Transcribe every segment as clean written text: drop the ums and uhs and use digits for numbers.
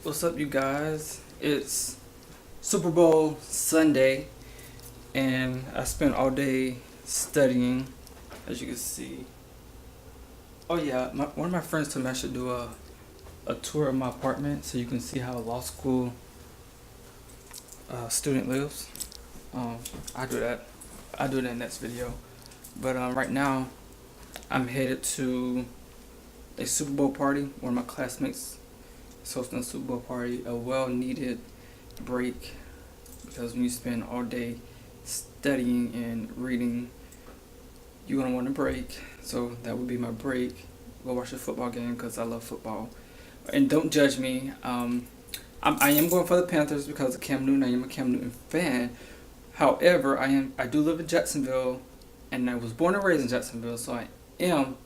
What's up, you guys? It's Super Bowl Sunday, and I spent all day studying, as you can see. Oh yeah, one of my friends told me I should do a tour of my apartment so you can see how a law school student lives. Um, I do that. I do it in the next video. But right now, I'm headed to a Super Bowl party. One of my classmates is hosting a Super Bowl party. A well-needed break, because when you spend all day studying and reading, you're gonna want a break. So that would be my break. Go watch a football game because I love football. And don't judge me. I am going for the Panthers because of Cam Newton. I am a Cam Newton fan. However, I do live in Jacksonville, and I was born and raised in Jacksonville, so I am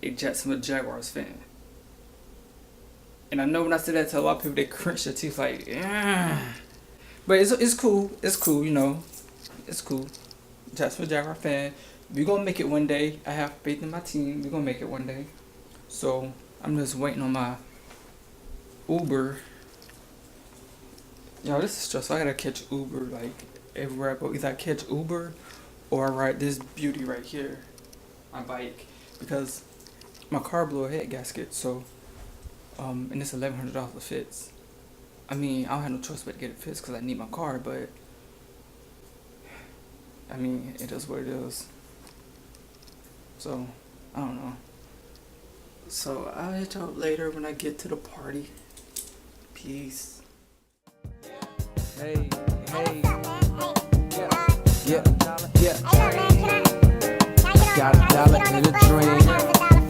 a Jacksonville Jaguars fan. And I know when I say that to a lot of people, they cringe their teeth like, yeah. But it's cool. It's cool, you know. It's cool. Jacksonville Jaguar fan. We're gonna make it one day. I have faith in my team. We're gonna make it one day. So I'm just waiting on my Uber. Yo, this is stressful. I gotta catch Uber like everywhere I go. Either I catch Uber or I ride this beauty right here, my bike, because my car blew a head gasket. So and it's $1,100 it fits. I mean, I don't have no choice but to get it fixed because I need my car, but I mean, it is what it is. So, I don't know. So, I'll hit y'all later when I get to the party. Peace. Hey, hey, yeah, yeah. Got a dollar in a dream.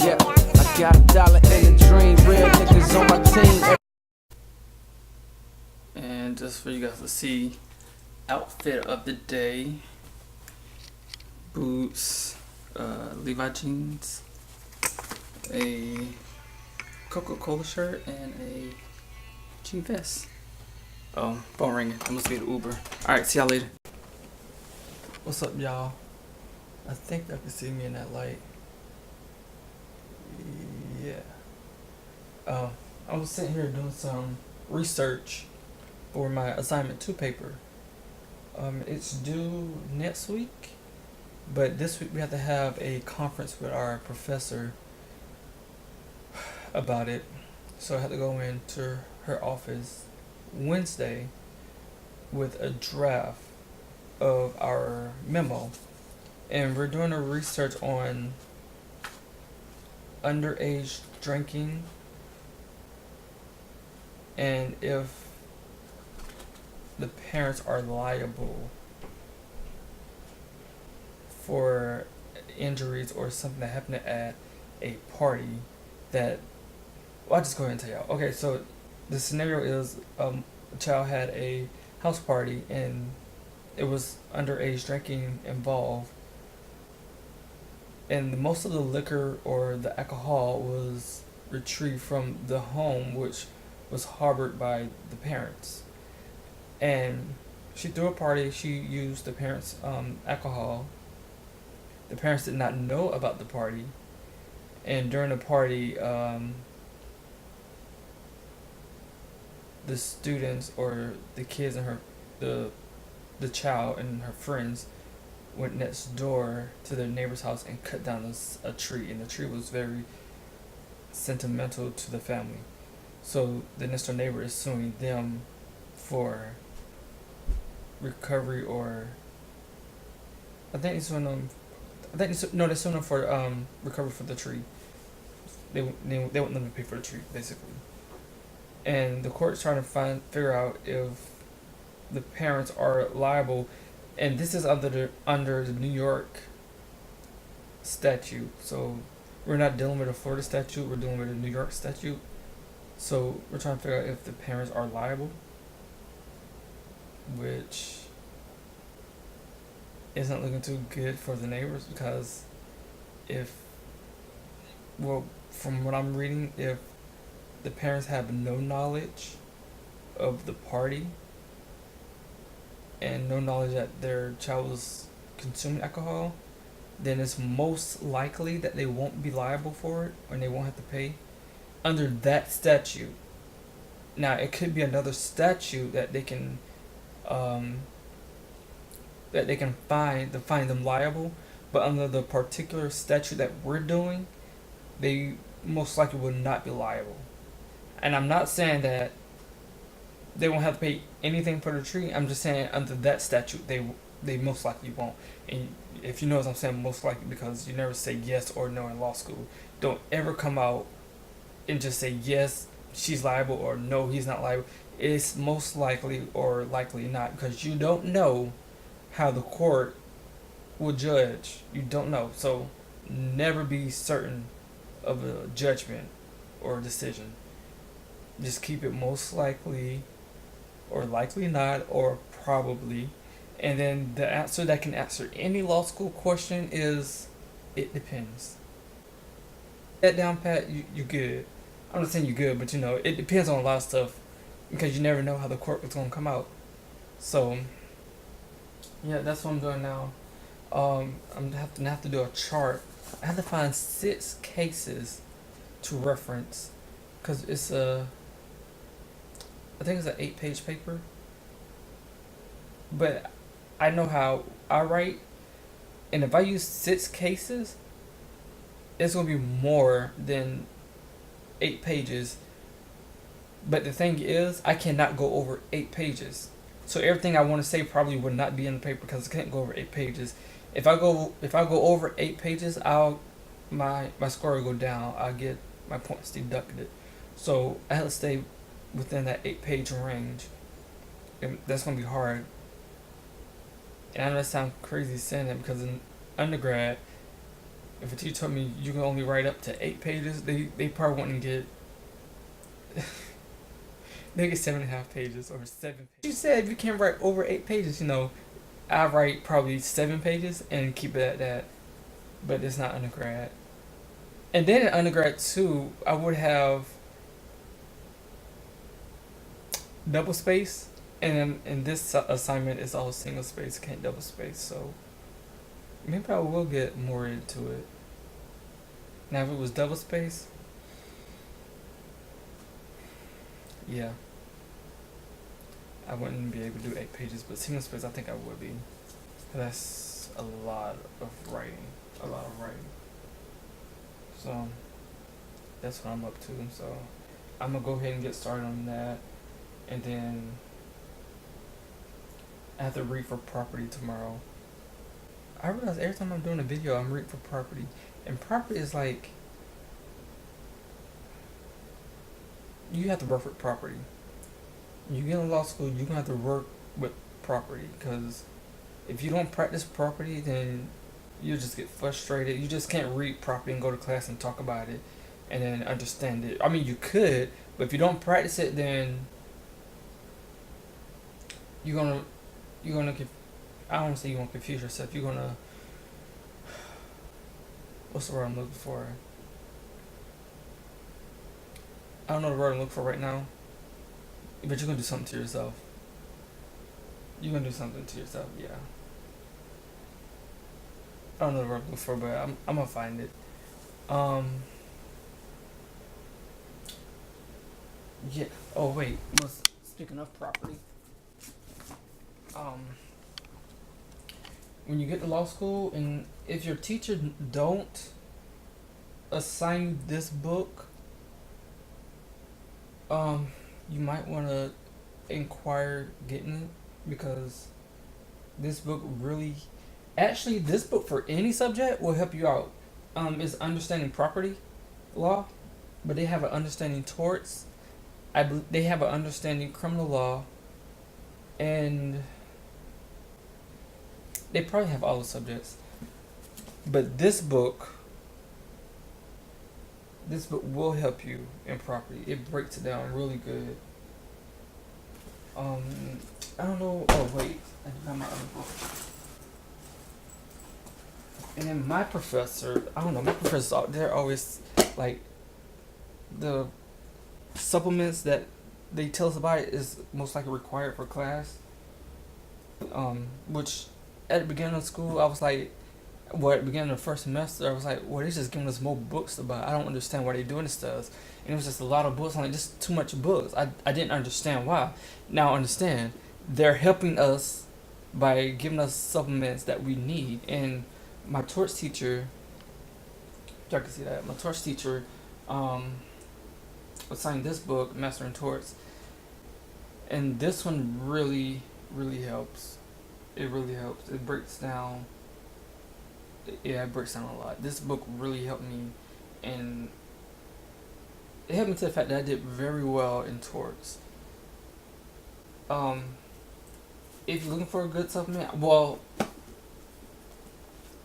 Yeah, I got a dollar in a dream. Real niggas on my team. And just for you guys to see, outfit of the day: boots, Levi jeans, a Coca-Cola shirt, and a jean vest. Oh, phone ringing. I must be the Uber. Alright, see y'all later. What's up, y'all? I think y'all can see me in that light. Yeah. I was sitting here doing some research for my assignment 2 paper. It's due next week, but this week we have to have a conference with our professor about it. So I had to go into her office Wednesday with a draft of our memo, and we're doing a research on underage drinking and if the parents are liable for injuries or something that happened at a party that, well, I'll just go ahead and tell y'all. Okay, so the scenario is a child had a house party and it was underage drinking involved, and most of the liquor or the alcohol was retrieved from the home which was harbored by the parents. And she threw a party. She used the parents' alcohol. The parents did not know about the party, and during the party, the students or the kids and the child and her friends went next door to their neighbor's house and cut down a tree, and the tree was very sentimental to the family. So the next door neighbor is suing them for recovery, or I think it's suing them. They're suing them for recovery for the tree. They want them to pay for the tree, basically. And the court's trying to figure out if the parents are liable, and this is under the New York statute. So we're not dealing with a Florida statute. We're dealing with a New York statute. So we're trying to figure out if the parents are liable, which isn't looking too good for the neighbors, because from what I'm reading, if the parents have no knowledge of the party and no knowledge that their child was consuming alcohol, then it's most likely that they won't be liable for it and they won't have to pay under that statute. Now it could be another statute that they can find them liable, but under the particular statute that we're doing, they most likely would not be liable. And I'm not saying that they won't have to pay anything for the tree. I'm just saying under that statute they most likely won't. And if you know what I'm saying, most likely, because you never say yes or no in law school. Don't ever come out and just say yes, she's liable, or no, he's not liable. It's most likely or likely not, because you don't know how the court will judge. You don't know. So never be certain of a judgment or a decision. Just keep it most likely or likely not or probably. And then the answer that can answer any law school question is it depends. That down pat, you good. I'm not saying you good, but it depends on a lot of stuff, because you never know how the court is gonna come out. So yeah, that's what I'm doing now. I'm gonna have to do a chart. I have to find 6 cases to reference, because I think it's an 8-page paper. But I know how I write, and if I use 6 cases, it's gonna be more than 8 pages. But the thing is, I cannot go over 8 pages. So everything I want to say probably would not be in the paper, because I can't go over 8 pages. If I go over 8 pages, my score will go down. I'll get my points deducted. So I have to stay within that 8-page range. And that's gonna be hard. And I know that sounds crazy saying that, because in undergrad, if a teacher told me you can only write up to 8 pages, they probably wouldn't get they get 7.5 pages or 7 pages. She said if you can't write over 8 pages, I write probably 7 pages and keep it at that. But it's not undergrad. And then in undergrad too, I would have double space, and in this assignment it's all single space, can't double space. So maybe I will get more into it. Now if it was double space, yeah, I wouldn't be able to do 8 pages, but single space I think I would be. That's a lot of writing. So that's what I'm up to. So I'm gonna go ahead and get started on that, and then I have to read for property tomorrow. I realize every time I'm doing a video, I'm reading for property, and property is like, you have to work with property. You get in law school, you're gonna have to work with property, because if you don't practice property, then you just get frustrated. You just can't read property and go to class and talk about it and then understand it. I mean, you could, but if you don't practice it, then you're gonna I don't want to say you're gonna confuse yourself. You're gonna, what's the word I'm looking for? I don't know the word I'm looking for right now. But you're gonna do something to yourself. You're gonna do something to yourself, yeah. I don't know the word I'm looking for, but I'm gonna find it. Yeah. Oh wait. Speaking of property, when you get to law school, and if your teacher don't assign you this book, you might want to inquire getting it, because this book really, actually, this book for any subject will help you out. It's understanding property law, but they have an understanding torts. They have an understanding criminal law, and they probably have all the subjects. But this book will help you in property. It breaks it down really good. I don't know. Oh wait, I got my other book. And then my professor, I don't know. My professors, they're always like, the supplements that they tell us about it is most likely required for class. Which at the beginning of school I was like, Well, at the beginning of the first semester, I was like, well, they're just giving us more books to buy. I don't understand why they're doing this to us. And it was just a lot of books. I'm like, just too much books. I didn't understand why. Now I understand. They're helping us by giving us supplements that we need. And my torch teacher, y'all can see that, my torch teacher assigned this book, Mastering Torts. And this one really, really helps. It really helps. It breaks down. Yeah, it breaks down a lot. This book really helped me, and it helped me to the fact that I did very well in torts. Um, if you're looking for a good supplement, well,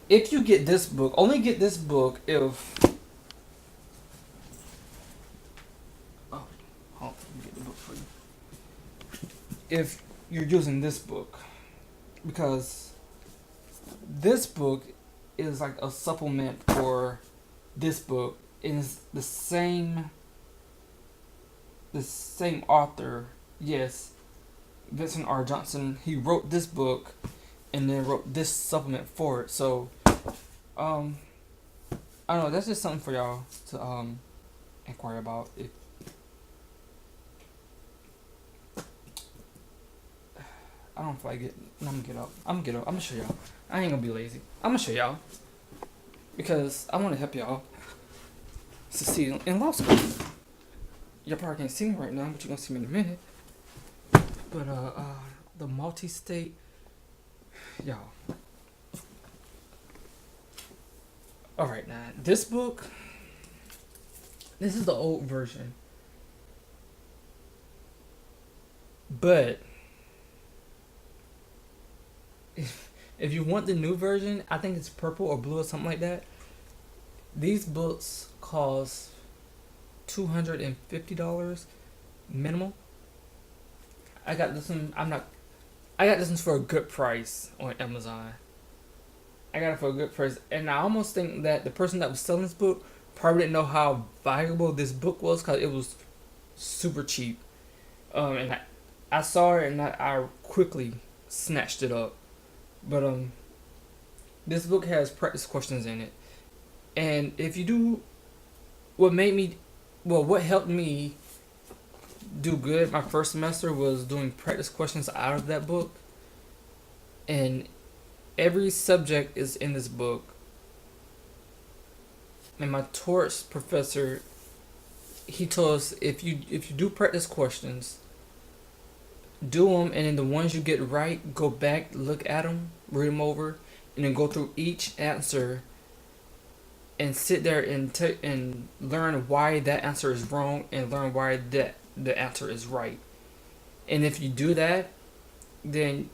if you get this book, only get this book if. Oh, hold on, let me get the book for you. If you're using this book, because this book is like a supplement for this book. It is the same author. Yes, Vincent R. Johnson. He wrote this book and then wrote this supplement for it. So I don't know, that's just something for y'all to inquire about. If I don't feel like it, I'm gonna get up. I'm gonna show y'all. I ain't gonna be lazy. I'm gonna show y'all because I want to help y'all succeed in law school. Y'all probably can't see me right now, but you're gonna see me in a minute. But the multi-state, y'all. All right, now this book. This is the old version, but if you want the new version, I think it's purple or blue or something like that. These books cost $250 minimum. I got this one. I got this one for a good price on Amazon. I got it for a good price, and I almost think that the person that was selling this book probably didn't know how valuable this book was because it was super cheap. And I saw it and I quickly snatched it up. But this book has practice questions in it, and if you do, what helped me do good my first semester was doing practice questions out of that book, and every subject is in this book. And my torts professor, he told us if you do practice questions, do them, and then the ones you get right, go back, look at them, read them over, and then go through each answer and sit there and learn why that answer is wrong and learn why the answer is right. And if you do that, then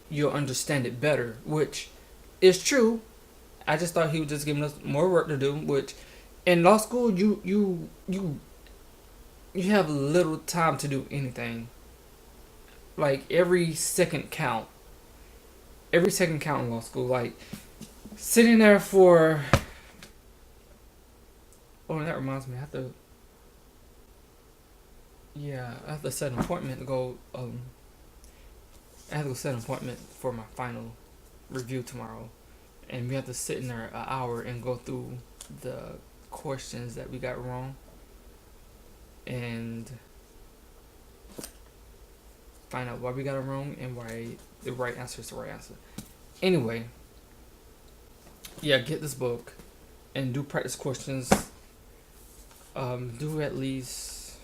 you'll understand it better, which is true. I just thought he was just giving us more work to do, which in law school you have little time to do anything. Like every second count in law school. Like sitting there for. Oh, that reminds me. I have to set an appointment to go. I have to go set an appointment for my final review tomorrow, and we have to sit in there an hour and go through the questions that we got wrong, and find out why we got it wrong and why the right answer is the right answer. Anyway, yeah, get this book and do practice questions. Do at least,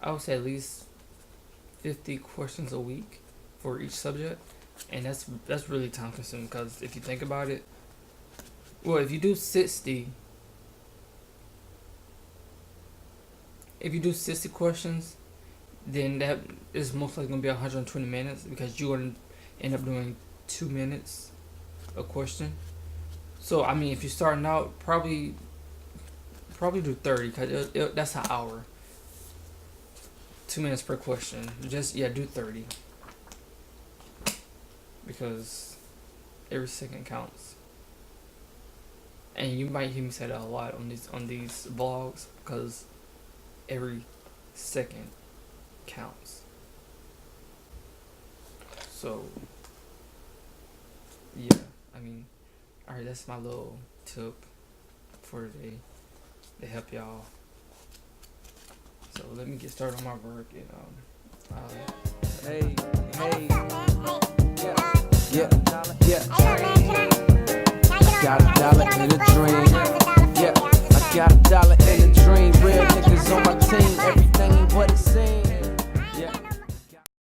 I would say at least 50 questions a week for each subject, and that's really time consuming because if you think about it, well, if you do 60 questions, then that is most likely going to be 120 minutes because you're going to end up doing 2 minutes a question. So, I mean, if you're starting out, probably do 30 because that's an hour. 2 minutes per question. Just, do 30 because every second counts. And you might hear me say that a lot on these vlogs because every second counts. So yeah, Alright, that's my little tip for today to help y'all. So let me get started on my work and Hey, yeah. I got $1 in a dream. Yeah, I got $1